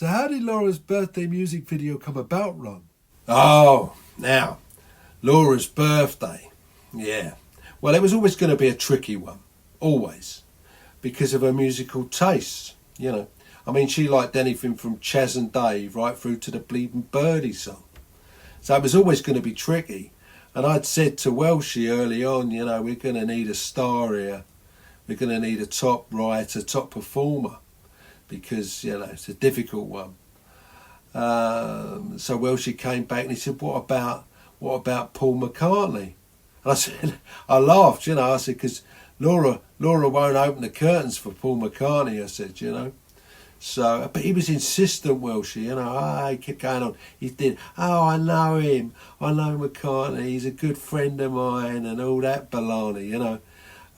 So how did Laura's birthday music video come about, Ron? Oh, now, Laura's birthday. Yeah. Well, it was always going to be a tricky one. Always. Because of her musical tastes, you know. I mean, she liked anything from Chas and Dave right through to the Bleeding Birdie song. So it was always going to be tricky. And I'd said to Welshy early on, you know, we're going to need a star here. We're going to need a top writer, top performer. Because, you know, it's a difficult one. So Welshy came back and he said, what about Paul McCartney? And I said, I laughed, you know, I said, because Laura won't open the curtains for Paul McCartney, I said, you know. So, but he was insistent, Welshy, you know, he kept going on. He did, I know him, I know McCartney, he's a good friend of mine and all that baloney, you know.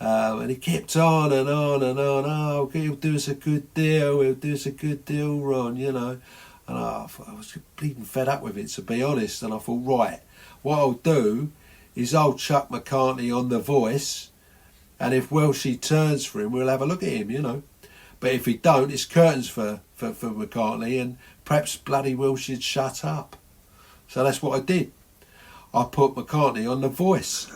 And he kept on and on and on, oh, he'll do us a good deal, Ron, you know. And I was bleeding fed up with it, to be honest, and I thought, right, what I'll do is I'll chuck McCartney on The Voice, and if Welshy turns for him, we'll have a look at him, you know. But if he don't, it's curtains for McCartney, and perhaps bloody Welshy'd shut up. So that's what I did. I put McCartney on The Voice.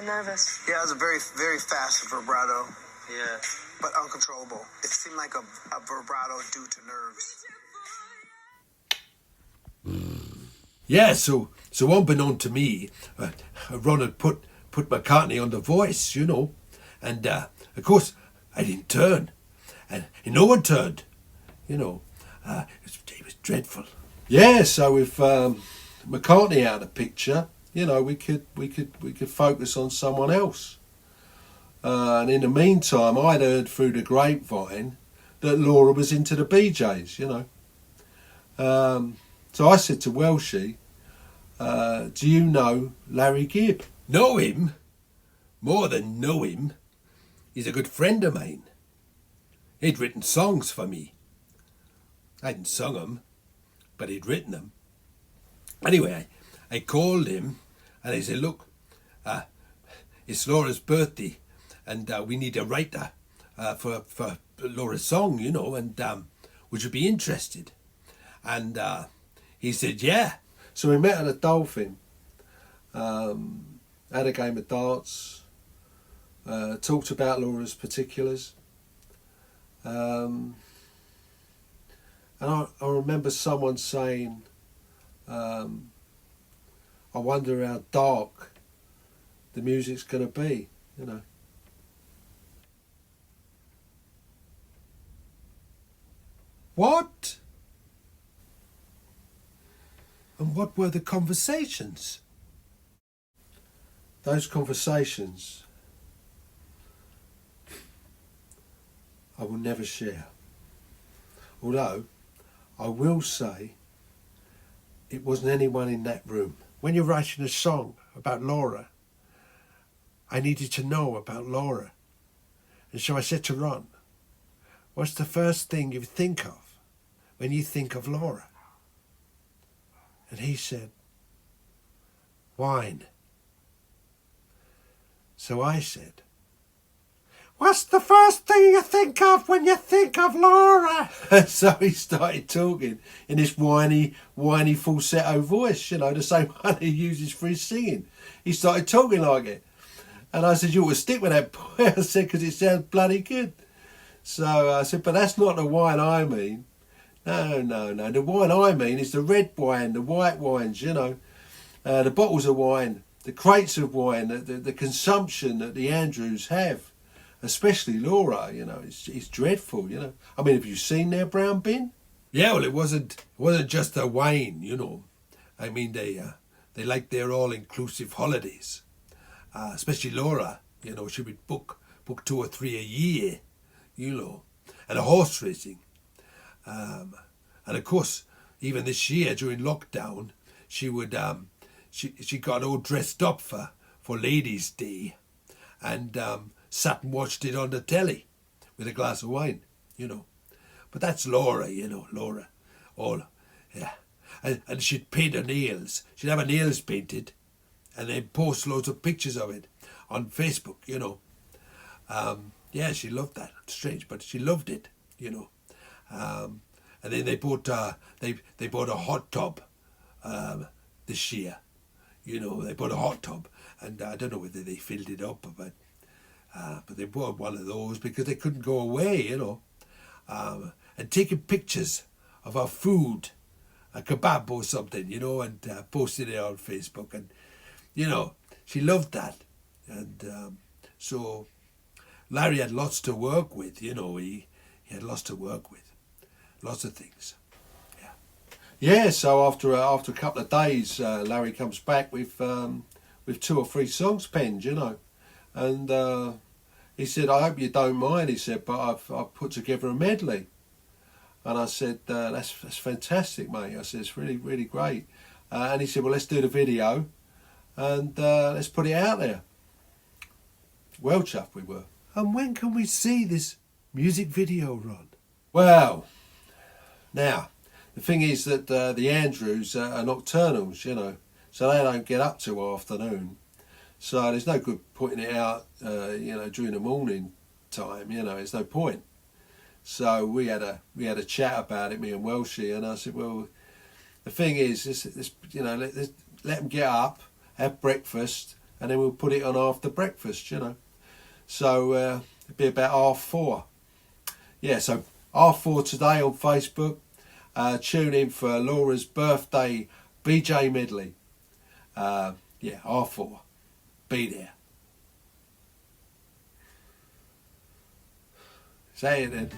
Nervous. Yeah, it was a very, very fast vibrato. Yeah. But uncontrollable. It seemed like a vibrato due to nerves. Yeah, so unbeknown to me, Ron had put McCartney on The Voice, you know. And, of course, I didn't turn. And no one turned, you know. It was dreadful. Yeah, so with McCartney out of the picture, you know, we could focus on someone else. And in the meantime, I'd heard through the grapevine that Laura was into the BJs, you know. So I said to Welshy, do you know Larry Gibb? Know him? More than know him. He's a good friend of mine. He'd written songs for me. I hadn't sung them, but he'd written them. Anyway, I called him and I said, look, it's Laura's birthday and we need a writer for Laura's song, you know, and would you be interested? And he said, yeah. So we met at a Dolphin, had a game of darts, talked about Laura's particulars. And I remember someone saying, I wonder how dark the music's going to be, you know. What? And what were the conversations? Those conversations I will never share. Although I will say it wasn't anyone in that room. When you're writing a song about Laura, I needed to know about Laura. And so I said to Ron, what's the first thing you think of when you think of Laura? And he said, wine. So I said, what's the first thing you think of when you think of Laura? And so he started talking in this whiny falsetto voice, the same one he uses for his singing. He started talking like it. And I said, you ought to stick with that boy. I said, because it sounds bloody good. So I said, but that's not the wine I mean. No. The wine I mean is the red wine, the white wines, the bottles of wine, the crates of wine, the consumption that the Andrews have. Especially Laura, it's dreadful, I mean, have you seen their brown bin? Yeah, well, it wasn't just a wine, I mean, they like their all-inclusive holidays. Especially Laura, she would book 2 or 3 a year, and a horse racing. And of course, even this year during lockdown, she would she got all dressed up for Ladies' Day, and sat and watched it on the telly with a glass of wine, But that's Laura, Laura, all, yeah. And she'd paint her nails. She'd have her nails painted, and then post loads of pictures of it on Facebook, Yeah, she loved that. It's strange, but she loved it, And then they bought they bought a hot tub this year, They bought a hot tub, and I don't know whether they filled it up, but they bought one of those because they couldn't go away, and taking pictures of our food, a kebab or something, and posted it on Facebook, and she loved that, and so Larry had lots to work with, he had lots to work with, lots of things. Yeah. So after a couple of days, Larry comes back with 2 or 3 songs penned, and he said, I hope you don't mind, he said, but I've put together a medley. And I said, that's fantastic, mate. I said, it's really, really great. And he said, well, let's do the video and let's put it out there. Well chuffed we were. And when can we see this music video, Ron? Well, now, the thing is that the Andrews are nocturnals, so they don't get up till afternoon. So there's no good putting it out, during the morning time. There's no point. So we had a chat about it, me and Welshy, and I said, well, the thing is, let them get up, have breakfast, and then we'll put it on after breakfast, So it'd be about 4:30. Yeah, so 4:30 today on Facebook. Tune in for Laura's birthday BJ medley. 4:30. Be there. Say it then.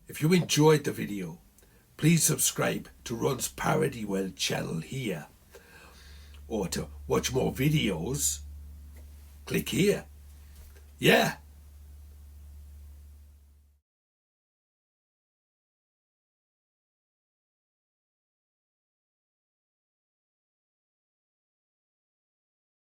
If you enjoyed the video, please subscribe to Ron's Parody World channel here. Or to watch more videos, click here. Yeah.